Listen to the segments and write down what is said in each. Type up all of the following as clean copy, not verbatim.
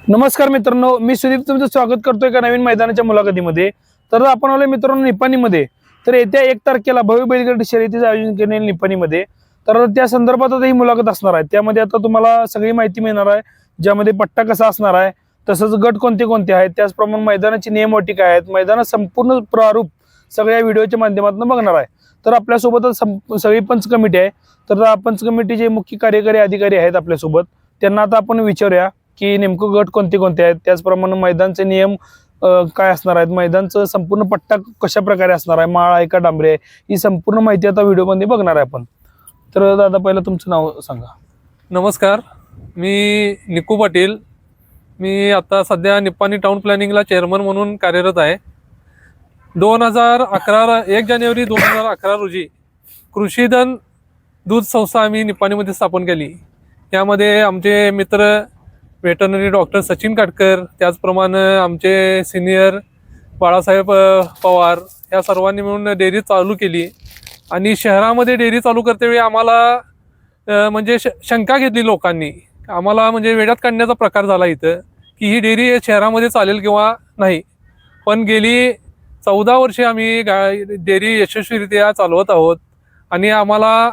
नमस्कार मित्रांनो, मी सुदीप तुमचं स्वागत करतोय एका नवीन मैदानाच्या मुलाखतीमध्ये. तर आपण आलोय मित्रांनो निपाणीमध्ये. तर येत्या 1 तारखेला भव्य बैलगाडी शर्यतीचं आयोजन केले निपाणीमध्ये. तर त्या संदर्भात आता ही मुलाखत असणार आहे. त्यामध्ये आता तुम्हाला सगळी माहिती मिळणार आहे, ज्यामध्ये पट्टा कसा असणार आहे, तसंच गट कोणते कोणते आहेत, त्याचप्रमाणे मैदानाची नियम अटी काय आहेत, मैदानात संपूर्ण प्रारूप सगळ्या व्हिडिओच्या माध्यमातून बघणार आहे. तर आपल्यासोबतच सगळी पंच कमिटी आहे. तर पंच कमिटीचे मुख्य कार्यकारी अधिकारी आहेत आपल्यासोबत. त्यांना आता आपण विचारूया की नेमकं गट कोणते कोणते आहेत, त्याचप्रमाणे मैदानचे नियम काय असणार आहेत, मैदानचं संपूर्ण पट्टा कशा प्रकारे असणार आहे, माळ आहे का डांबरे आहे, ही संपूर्ण माहिती आता व्हिडिओमध्ये बघणार आहे आपण. तर दादा पहिलं तुमचं नाव सांगा. नमस्कार, मी निकू पाटील. मी आता सध्या निपाणी टाउन प्लॅनिंगला चेअरमन म्हणून कार्यरत आहे. 1 जानेवारी 2011 रोजी कृषीधन दूध संस्था आम्ही निपाणीमध्ये स्थापन केली. यामध्ये आमचे मित्र वेटरनरी डॉक्टर सचिन काटकर, त्याचप्रमाणे आमचे सिनियर बाळासाहेब पवार, या सर्वांनी मिळून डेअरी चालू केली. आणि शहरामध्ये डेअरी चालू करतेवेळी आम्हाला म्हणजे शंका घेतली लोकांनी. आम्हाला म्हणजे वेड्यात काढण्याचा प्रकार झाला इथं की ही डेअरी शहरामध्ये चालेल किंवा नाही. पण गेली 14 वर्षे आम्ही डेअरी यशस्वीरित्या चालवत आहोत. आणि आम्हाला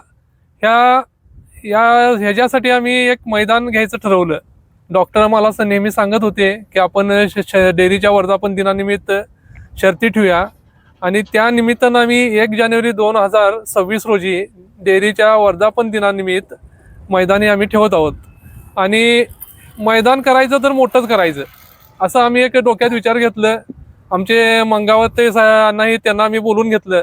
ह्याच्यासाठी आम्ही एक मैदान घ्यायचं ठरवलं. डॉक्टर मला नेहमी सांगत होते की आपण डेअरीच्या वर्धापन दिनानिमित्त शर्ती ठेवूया. आणि त्या निमित्तानं आम्ही 1 जानेवारी 2026 रोजी डेअरीच्या वर्धापन दिनानिमित्त मैदानी आम्ही ठेवत आहोत. आणि मैदान करायचं तर मोठंच करायचं असं आम्ही एक डोक्यात विचार घेतलं. आमचे मंगावत अण्णाही, त्यांना आम्ही बोलून घेतलं.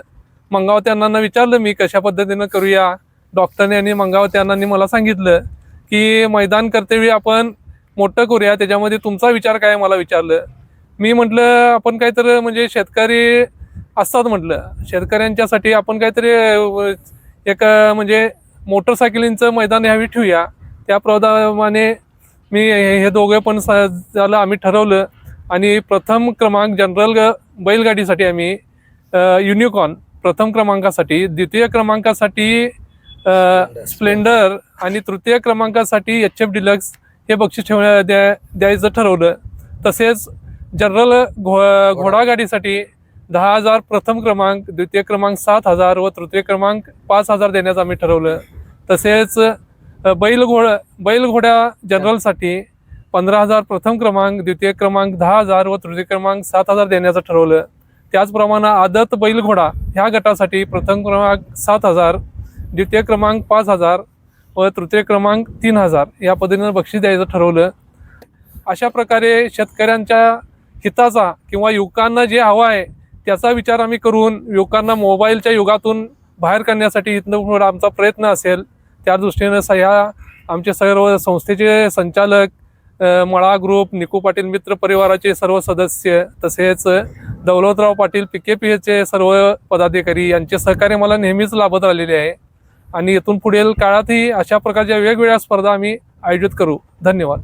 मंगावत अण्णांना विचारलं मी कशा पद्धतीनं करूया. डॉक्टरने आणि मंगावत अण्णांनी मला सांगितलं की मैदान करतेवेळी आपण मोठं करूया, त्याच्यामध्ये तुमचा विचार काय मला विचारलं. मी म्हटलं आपण काहीतरी म्हणजे शेतकरी असतात, म्हटलं शेतकऱ्यांच्यासाठी आपण काहीतरी एक म्हणजे मोटरसायकलींचं मैदान ह्यावेळी ठेवूया. त्याप्रमाणे मी हे दोघे पण झालं आम्ही ठरवलं. आणि प्रथम क्रमांक जनरल बैलगाडीसाठी आम्ही युनिकॉर्न प्रथम क्रमांकासाठी, द्वितीय क्रमांकासाठी स्प्लेंडर आणि तृतीय क्रमांकासाठी HF डिलक्स हे बक्षीस द्यायचं ठरवलं. तसेच जनरल घोडागाडीसाठी 10,000 प्रथम क्रमांक, द्वितीय क्रमांक 7,000 व तृतीय क्रमांक 5,000 देण्याचं आम्ही ठरवलं. तसेच बैलघोड्या जनरलसाठी 15,000 प्रथम क्रमांक, द्वितीय क्रमांक 10,000 व तृतीय क्रमांक 7,000 देण्याचं ठरवलं. त्याचप्रमाणे आदत बैलघोडा ह्या गटासाठी प्रथम क्रमांक 7,000, द्वितीय क्रमांक 5,000 व तृतीय क्रमांक 3,000 या पद्धतीनं बक्षीस द्यायचं ठरवलं. अशा प्रकारे शेतकऱ्यांच्या हिताचा किंवा युवकांना जे हवं आहे त्याचा विचार आम्ही करून युवकांना मोबाईलच्या युगातून बाहेर काढण्यासाठी इथनं पुढे आमचा प्रयत्न असेल. त्या दृष्टीनं ह्या आमचे सर्व संस्थेचे संचालक, मळा ग्रुप, निकू पाटील मित्र परिवाराचे सर्व सदस्य, तसेच दौलतराव पाटील PKPचे सर्व पदाधिकारी यांचे सहकार्य मला नेहमीच लाभत राहिलेले आहे. आणि इथून पुढील काळातही अशा प्रकारच्या वेगवेगळ्या स्पर्धा आम्ही आयोजित करू. धन्यवाद.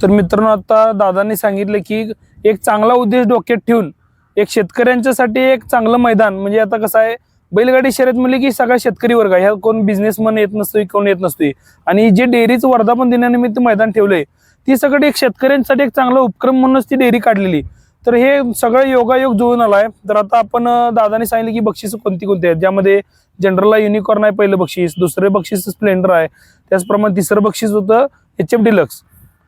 तर मित्रांनो, आता दादांनी सांगितलं की एक चांगला उद्देश डोक्यात ठेवून एक शेतकऱ्यांच्यासाठी एक चांगलं मैदान, म्हणजे आता कसं आहे बैलगाडी शर्यत म्हणले की सगळा शेतकरी वर्ग आहे, ह्या कोण बिझनेसमन येत नसतोय, कोण येत नसतोय. आणि जे डेअरीचं वर्धापन दिनानिमित्त मैदान ठेवलंय ती सगळी एक शेतकऱ्यांसाठी एक चांगला उपक्रम म्हणूनच ती डेअरी काढलेली. तर हे सगळं योगायोग जुळून आलाय. तर आता आपण दादाने सांगितलं की बक्षीस कोणती कोणती आहेत, ज्यामध्ये जनरलला युनिकॉर्न आहे पहिलं बक्षीस, दुसरं बक्षीस स्प्लेंडर आहे, त्याचप्रमाणे तिसरं बक्षीस होतं HF डिलक्स.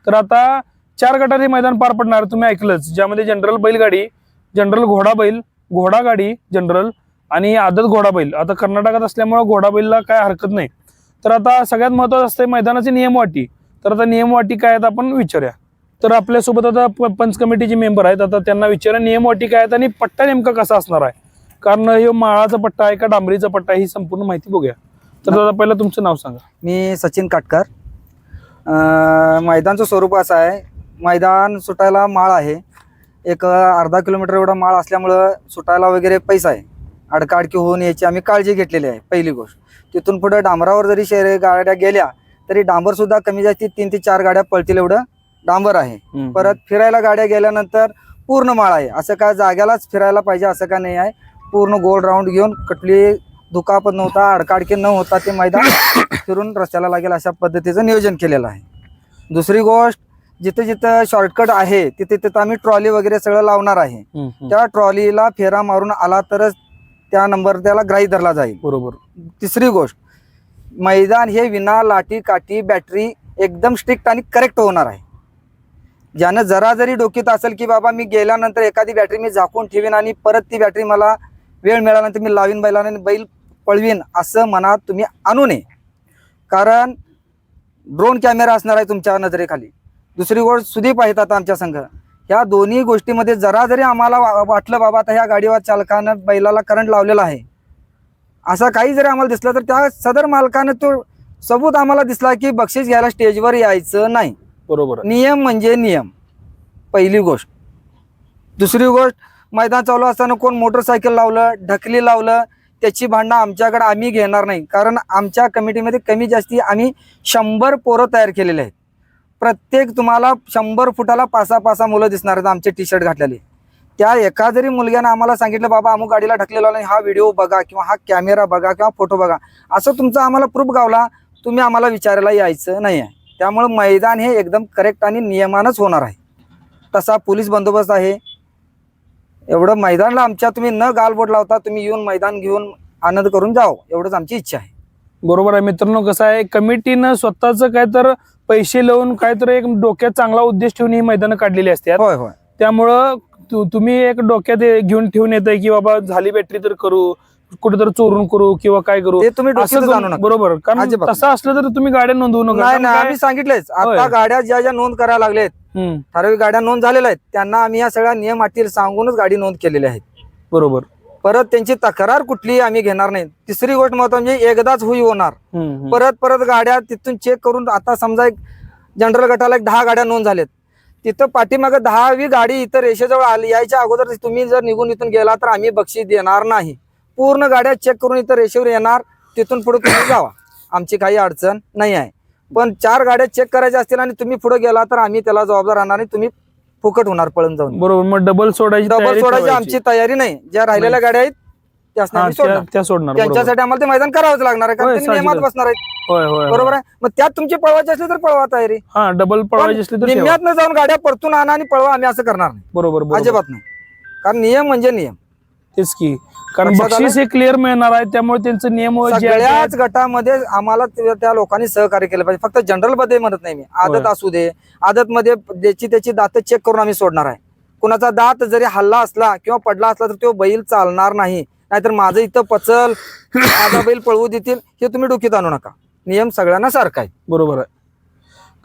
तर आता 4 गटात हे मैदान पार पडणार, तुम्ही ऐकलंच, ज्यामध्ये जनरल बैलगाडी, जनरल घोडाबैल, घोडागाडी जनरल आणि आदत घोडाबैल. आता कर्नाटकात असल्यामुळे घोडाबैलला काय हरकत नाही. तर आता सगळ्यात महत्त्वाचं असतं मैदानाची नियमवाटी. तर आता नियमवाटी काय आहेत आपण विचारूया. तर आपल्यासोबत आता पंच कमिटीचे मेंबर आहेत. आता त्यांना विचारूया नियमवाटी काय आहेत आणि पट्टा नेमका कसा असणार आहे, कारण हे माळाचा पट्टा आहे का डांबरीचा पट्टा, ही संपूर्ण माहिती बघूया. तर दादा पहिलं तुमचं नाव सांगा. मी सचिन काटकर. मैदानचं स्वरूप असं आहे, मैदान सुटायला माळ आहे, एक अर्धा किलोमीटर एवढा माळ असल्यामुळं सुटायला वगैरे पैसा आहे, अडकाअडकी होऊन याची आम्ही काळजी घेतलेली आहे पहिली गोष्ट. तिथून पुढे डांबरावर जरी गाड्या गेल्या तरी डांबर सुद्धा कमी जास्ती 3 ते 4 गाड्या पळतील एवढं डांबर आहे. परत फिरायला गाड्या गेल्यानंतर पूर्ण माळ आहे, असं काय जाग्यालाच फिरायला पाहिजे असं का नाही आहे. पूर्ण गोल राऊंड घेऊन कुठली दुखापत नव्हता, अडकाडकी न होता ते मैदान फिरून रस्त्याला लागेल अशा पद्धतीचं नियोजन केलेलं आहे. दुसरी गोष्ट, जिथे जिथं शॉर्टकट आहे तिथे तिथं आम्ही ट्रॉली वगैरे सगळं लावणार आहे. त्या ट्रॉलीला फेरा मारून आला तरच त्या नंबर त्याला ग्राही धरला जाईल. बरोबर. तिसरी गोष्ट, मैदान हे विना लाठी काठी बॅटरी एकदम स्ट्रिक्ट आणि करेक्ट होणार आहे. ज्यानं जरा जरी डोकीत असेल की बाबा मी गेल्यानंतर एखादी बॅटरी मी झाकून ठेवीन आणि परत ती बॅटरी मला वेळ मिळाल्यानंतर मी लावीन बैलाने आणि बैल पळवीन, असं मनात तुम्ही आणू नये. कारण ड्रोन कॅमेरा असणार आहे तुमच्या नजरेखाली. दुसरी गोष्ट, सुदीप आहेत आता आमच्या संघ. ह्या दोन्ही गोष्टीमध्ये जरा जरी आम्हाला वाटलं बाबा आता ह्या गाडीवर चालकानं बैलाला करंट लावलेला आहे, असं काही जरी आम्हाला दिसलं तर त्या सदर मालकानं तो सबूत आम्हाला दिसला की बक्षीस घ्यायला स्टेजवर यायचं नाही. बरोबर. नियम म्हणजे नियम, पहिली गोष्ट. दुसरी गोष्ट, मैदान चालू असताना कोण मोटरसायकल लावलं, ढकली लावलं, त्याची भांडणं आमच्याकडे आम्ही घेणार नाही. कारण आमच्या कमिटीमध्ये कमी जास्ती आम्ही 100 पोरं तयार केलेले आहेत. प्रत्येक तुम्हाला 100 फुटाला 5-5 मुलं दिसणार आहेत आमचे टी शर्ट घातलेले. त्या एका जरी मुलग्यानं आम्हाला सांगितलं बाबा अमुक गाडीला ढकलेला नाही, हा व्हिडिओ बघा किंवा हा कॅमेरा बघा किंवा फोटो बघा, असं तुमचं आम्हाला प्रूफ गावला, तुम्ही आम्हाला विचारायला यायचं नाही आहे. त्यामुळे मैदान हे एकदम करेक्ट आणि नियमानच होणार आहे. तसा पोलीस बंदोबस्त आहे. एवढं मैदानला आमच्या तुम्ही न गालबोट लावता तुम्ही येऊन मैदान घेऊन आनंद करून जाओ, एवढंच आमची इच्छा आहे. बरोबर आहे मित्रांनो. कसं आहे, कमिटीनं स्वतःच काय तर पैसे लावून काय तर एक डोक्यात चांगला उद्देश ठेवून ही मैदानं काढलेली असतात. होय होय. त्यामुळं तुम्ही एक डोक्यात घेऊन ठेवून येत की बाबा झाली बॅटरी तर करू, कुठेतरी चोरून करू किंवा काय करू, ते तुम्ही डोक्यात असं जाणू नका. बरोबर. कारण अजिबात तसं असलं तर तुम्ही गाड्या नोंदवू नका. नाही कारण नाही, काय- आम्ही सांगितलंच. होय. आता गाड्या ज्या ज्या नोंद करायला लागलेत, हम्म, ठराविक गाड्या नोंद झालेल्या आहेत, त्यांना आम्ही या सगळ्या नियम अटी सांगूनच गाडी नोंद केलेल्या आहेत. बरोबर. परत त्यांची तक्रार कुठलीही आम्ही घेणार नाही. तिसरी गोष्ट महत्त्वाची म्हणजे एकदाच होणार. हम्म, परत परत गाड्या तिथून चेक करून, आता समजा एक जनरल गटाला 10 गाड्या नोंद झाल्यात, तिथं पाठीमागे 10वी गाडी इथं रेषेजवळ आली यायच्या अगोदर तुम्ही जर निघून इथून गेला तर आम्ही बक्षीस देणार नाही. पूर्ण गाड्या चेक करून इथं रेषेवर येणार, तिथून पुढे तुम्ही जावा, आमची काही अडचण नाही आहे. पण 4 गाड्या चेक करायच्या असतील आणि तुम्ही पुढे गेला तर आम्ही त्याला जबाबदार राहणार नाही. तुम्ही फुकट होणार पळून जाऊन. बरोबर. मग डबल सोडायची तयारी सोडायची ठेवायची. आमची तयारी नाही. ज्या राहिलेल्या गाड्या आहेत त्याच हा, आम्ही सोडणार. त्या सोडणार. बरोबर. त्यांच्यासाठी आम्हाला ते मैदान करावंच लागणार आहे, कारण होय, ते नियमात साहजिकच. बसणार आहेत. होय होय. बरोबर आहे. मग त्यात तुमची पळवायची असली तर पळवा तयारी. हा, डबल पळवायची असली तर ठेवा. निम्म्यातनं जाऊन गाड्या परतून आणा आणि पळवा, आम्ही असं करणार नाही. बरोबर. बरोबर. अजिबात नाही. कारण नियम म्हणजे नियम. तेच की. कारण लक्षात बक्षीस हे क्लिअर मिळणार आहे, त्यामुळे त्यांचं नियम जे आहेत सगळ्याच गटामध्ये आम्हाला त्या लोकांनी सहकार्य केलं पाहिजे. फक्त जनरल मध्ये म्हणत नाही मी, आदत असू दे, आदत मध्ये ज्याची त्याची दात चेक करून आम्ही सोडणार आहे. कुणाचा दात जरी हल्ला असला किंवा पडला असला तर तो बैल चालणार नाही. नाहीतर माझं इथं पचल, माझा बैल पळवू देतील, हे तुम्ही डोक्यात आणू नका. नियम सगळ्यांना सारखा आहे. बरोबर आहे.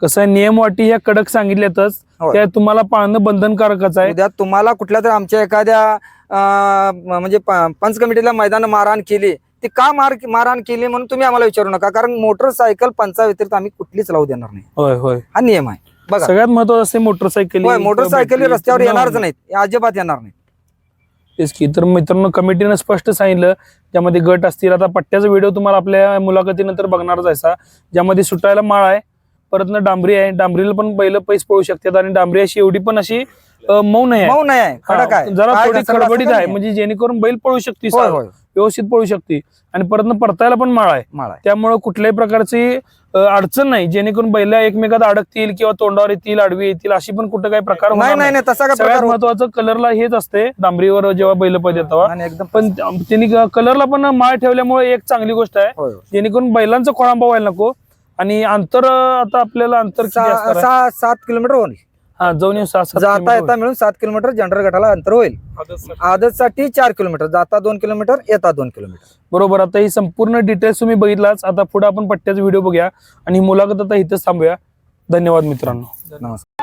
कसं आहे, नियम वाटी ह्या कडक सांगितल्यातच, होय. त्या तुम्हाला पाळणं बंधनकारकच आहे. उद्या तुम्हाला कुठल्या तरी आमच्या एखाद्या म्हणजे पंच कमिटीला मैदान मारहाण केली, ती का मारहाण केली म्हणून तुम्ही आम्हाला विचारू नका. कारण मोटरसायकल पंचाव्यतिरिक्त आम्ही कुठलीच लावू देणार नाही. होय होय. हा नियम आहे. बघा, सगळ्यात महत्वाचं असते मोटरसायकल. होय, मोटरसायकली रस्त्यावर येणारच नाहीत, अजिबात येणार नाही. तेच की. तर मित्रांनो, कमिटीनं स्पष्ट सांगितलं, ज्यामध्ये गट असतील. आता पट्ट्याचा व्हिडिओ तुम्हाला आपल्या मुलाखतीनंतर बघणारच आहे, ज्यामध्ये सुटायला माळ आहे, परत डांबरी आहे. डांबरीला पण बैल पैस पळू शकतात आणि डांबरी अशी एवढी पण अशी मऊ नाही आहे, मऊ नाही आहे, कडक आहे, जरा काय थोडी घसरत खडबडीत असं आहे, नाही. म्हणजे जेणेकरून बैल पळू शकते, होय, होय. व्यवस्थित पळू शकते. आणि परत परतायला पण माळ आहे, माळ आहे. त्यामुळे कुठल्याही प्रकारची अडचण नाही, जेणेकरून बैल एकमेकात अडकतील किंवा तोंडावर येतील, आडवी येतील, अशी पण कुठं काही प्रकार होणार नाही नाही, तसा काय सगळ्यात प्रकार होत महत्वाचं कलरला हेच असते डांबरीवर जेव्हा बैल पळत तेव्हा. नाही, एकदम पण त्यांनी कलरला पण माळ ठेवल्यामुळे एक चांगली गोष्ट आहे, होय. जेणेकरून बैलांचा खोळंबा व्हायला नको. आणि अंतर आता आपल्याला अंतर किती असणार आहे? 7 किलोमीटर होईल. हा, जाऊन येऊन 7 जाता येता मिळून 7 किलोमीटर जनरल गटाला अंतर होईल. आदतसाठी 4 किलोमीटर, जाता 2 किलोमीटर, येता 2 किलोमीटर. बरोबर. आता ही संपूर्ण डिटेल्स तुम्ही बघितलाच. आता पुढे आपण पट्ट्याचा व्हिडिओ बघूया आणि ही मुलाखत आता इथंच थांबूया. धन्यवाद मित्रांनो. नमस्कार.